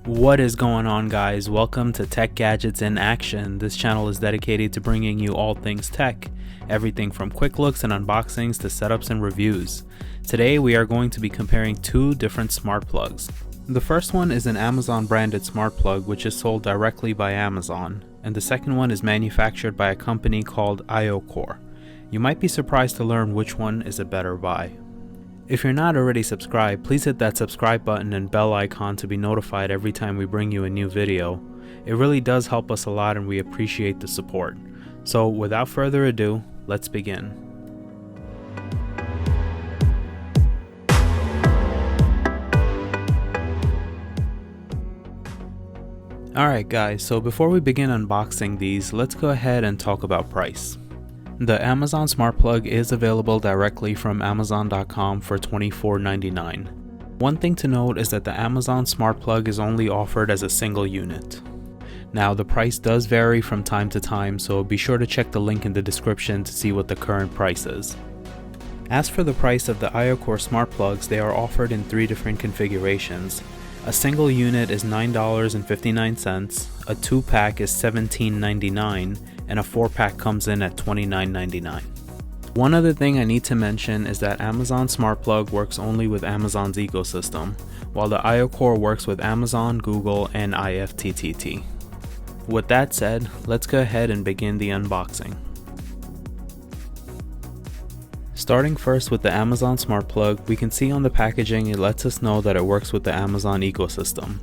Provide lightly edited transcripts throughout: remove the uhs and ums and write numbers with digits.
What is going on, guys? Welcome to Tech Gadgets in Action. This channel is dedicated to bringing you all things tech, everything from quick looks and unboxings to setups and reviews. Today we are going to be comparing two different smart plugs. The first one is an Amazon branded smart plug which is sold directly by Amazon, and the second one is manufactured by a company called IoCore. You might be surprised to learn which one is a better buy. If you're not already subscribed, please hit that subscribe button and bell icon to be notified every time we bring you a new video. It really does help us a lot and we appreciate the support. So without further ado, let's begin. Alright guys, so before we begin unboxing these, let's go ahead and talk about price. The Amazon Smart Plug is available directly from Amazon.com for $24.99. One thing to note is that the Amazon Smart Plug is only offered as a single unit. Now the price does vary from time to time, so be sure to check the link in the description to see what the current price is. As for the price of the IoCore Smart Plugs, they are offered in three different configurations. A single unit is $9.59, a 2-pack is $17.99, and a 4-pack comes in at $29.99. One other thing I need to mention is that Amazon Smart Plug works only with Amazon's ecosystem, while the IoCore works with Amazon, Google, and IFTTT. With that said, let's go ahead and begin the unboxing. Starting first with the Amazon Smart Plug, we can see on the packaging it lets us know that it works with the Amazon ecosystem.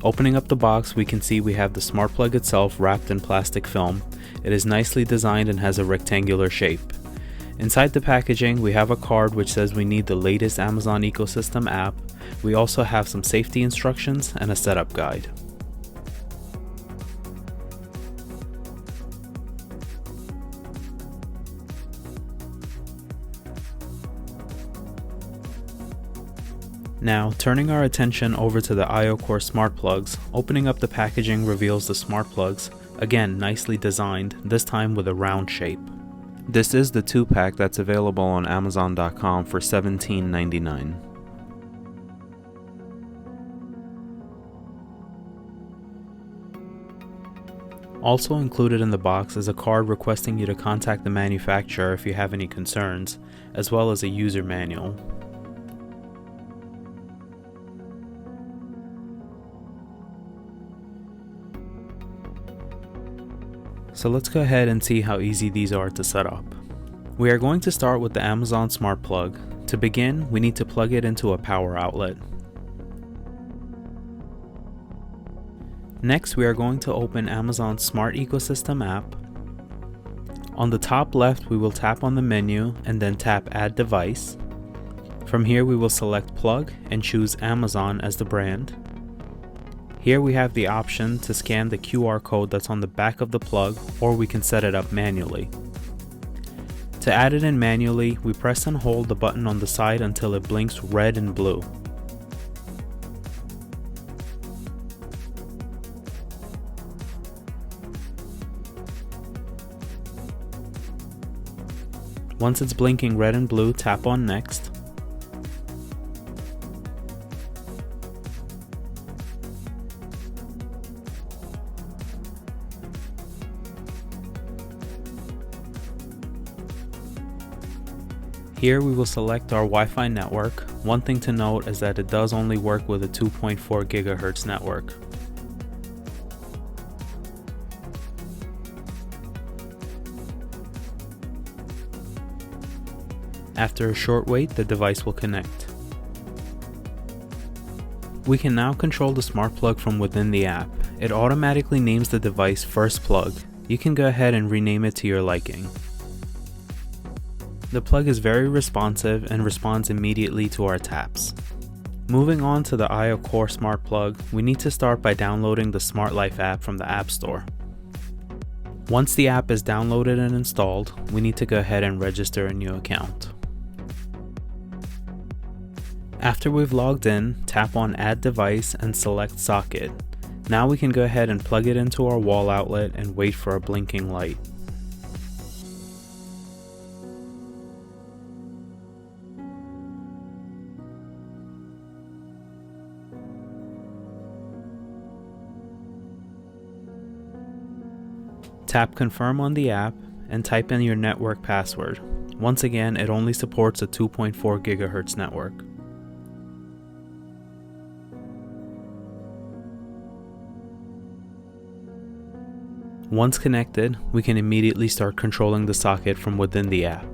Opening up the box, we can see we have the smart plug itself wrapped in plastic film. It is nicely designed and has a rectangular shape. Inside the packaging, we have a card which says we need the latest Amazon ecosystem app. We also have some safety instructions and a setup guide. Now, turning our attention over to the IoCore smart plugs, opening up the packaging reveals the smart plugs, again nicely designed, this time with a round shape. This is the 2-pack that's available on Amazon.com for $17.99. Also included in the box is a card requesting you to contact the manufacturer if you have any concerns, as well as a user manual. So let's go ahead and see how easy these are to set up. We are going to start with the Amazon Smart Plug. To begin, we need to plug it into a power outlet. Next, we are going to open Amazon's Smart Ecosystem app. On the top left, we will tap on the menu and then tap Add Device. From here, we will select Plug and choose Amazon as the brand. Here we have the option to scan the QR code that's on the back of the plug, or we can set it up manually. To add it in manually, we press and hold the button on the side until it blinks red and blue. Once it's blinking red and blue, tap on Next. Here we will select our Wi-Fi network. One thing to note is that it does only work with a 2.4 GHz network. After a short wait, the device will connect. We can now control the smart plug from within the app. It automatically names the device First Plug. You can go ahead and rename it to your liking. The plug is very responsive and responds immediately to our taps. Moving on to the IoCore Smart Plug, we need to start by downloading the Smart Life app from the App Store. Once the app is downloaded and installed, we need to go ahead and register a new account. After we've logged in, tap on Add Device and select Socket. Now we can go ahead and plug it into our wall outlet and wait for a blinking light. Tap confirm on the app and type in your network password. Once again, it only supports a 2.4 GHz network. Once connected, we can immediately start controlling the socket from within the app.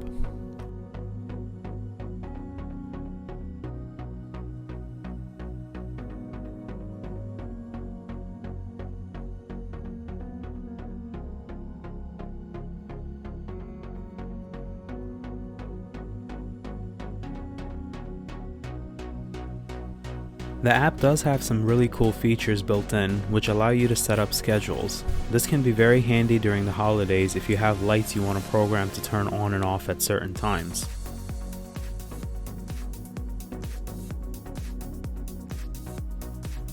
The app does have some really cool features built in, which allow you to set up schedules. This can be very handy during the holidays if you have lights you want to program to turn on and off at certain times.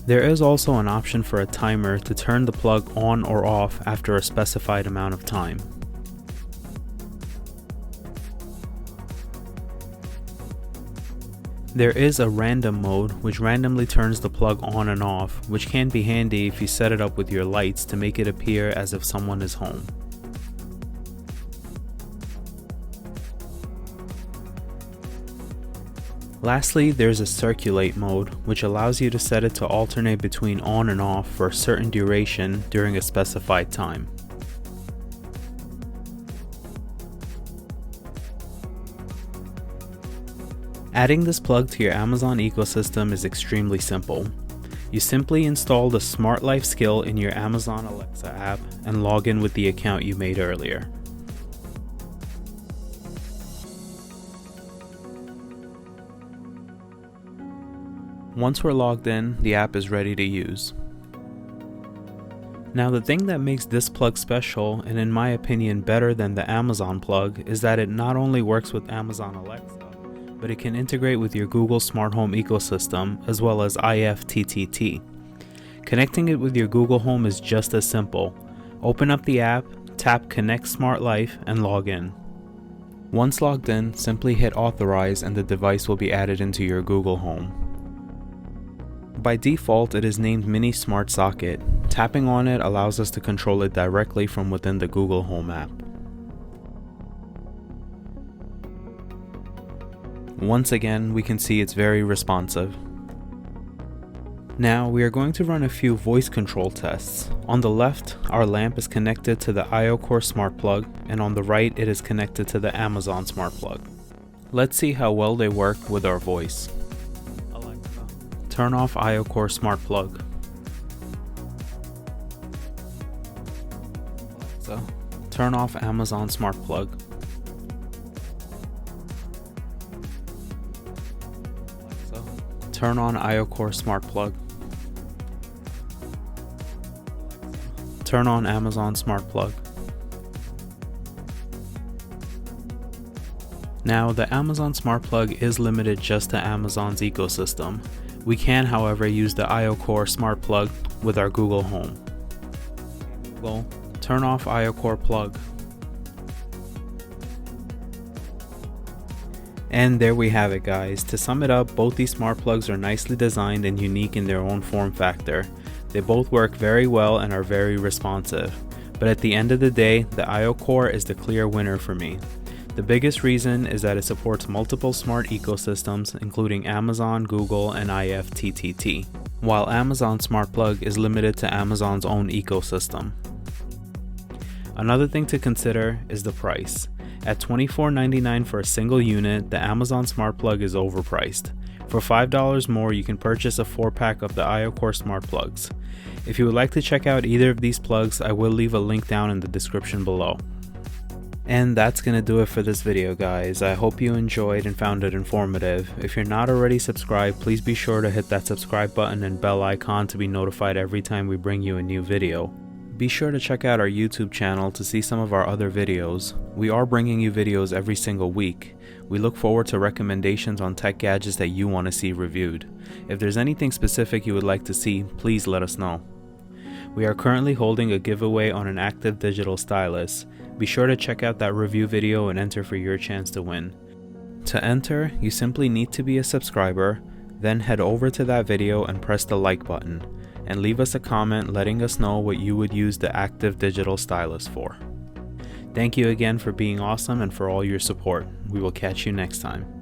There is also an option for a timer to turn the plug on or off after a specified amount of time. There is a random mode which randomly turns the plug on and off, which can be handy if you set it up with your lights to make it appear as if someone is home. Lastly, there's a circulate mode, which allows you to set it to alternate between on and off for a certain duration during a specified time. Adding this plug to your Amazon ecosystem is extremely simple. You simply install the Smart Life skill in your Amazon Alexa app and log in with the account you made earlier. Once we're logged in, the app is ready to use. Now, the thing that makes this plug special, and in my opinion better than the Amazon plug, is that it not only works with Amazon Alexa, but it can integrate with your Google Smart Home ecosystem as well as IFTTT. Connecting it with your Google Home is just as simple. Open up the app, tap Connect Smart Life, and log in. Once logged in, simply hit Authorize and the device will be added into your Google Home. By default, it is named Mini Smart Socket. Tapping on it allows us to control it directly from within the Google Home app. Once again, we can see it's very responsive. Now we are going to run a few voice control tests. On the left, our lamp is connected to the iOCore Smart Plug, and on the right it is connected to the Amazon Smart Plug. Let's see how well they work with our voice. Alexa, turn off iOCore Smart Plug. Alexa, turn off Amazon Smart Plug. Turn on iOCore Smart Plug. Turn on Amazon Smart Plug. Now, the Amazon Smart Plug is limited just to Amazon's ecosystem. We can, however, use the iOCore Smart Plug with our Google Home. Google, turn off iOCore Plug. And there we have it, guys. To sum it up, both these smart plugs are nicely designed and unique in their own form factor. They both work very well and are very responsive. But at the end of the day, the iOCore is the clear winner for me. The biggest reason is that it supports multiple smart ecosystems, including Amazon, Google, and IFTTT, while Amazon Smart Plug is limited to Amazon's own ecosystem. Another thing to consider is the price. At $24.99 for a single unit, the Amazon Smart Plug is overpriced. For $5 more, you can purchase a 4-pack of the iOCore Smart Plugs. If you would like to check out either of these plugs, I will leave a link down in the description below. And that's gonna do it for this video, guys. I hope you enjoyed and found it informative. If you're not already subscribed, please be sure to hit that subscribe button and bell icon to be notified every time we bring you a new video. Be sure to check out our YouTube channel to see some of our other videos. We are bringing you videos every single week. We look forward to recommendations on tech gadgets that you want to see reviewed. If there's anything specific you would like to see, please let us know. We are currently holding a giveaway on an active digital stylus. Be sure to check out that review video and enter for your chance to win. To enter, you simply need to be a subscriber, then head over to that video and press the like button. and leave us a comment letting us know what you would use the Active Digital Stylus for. Thank you again for being awesome and for all your support. We will catch you next time.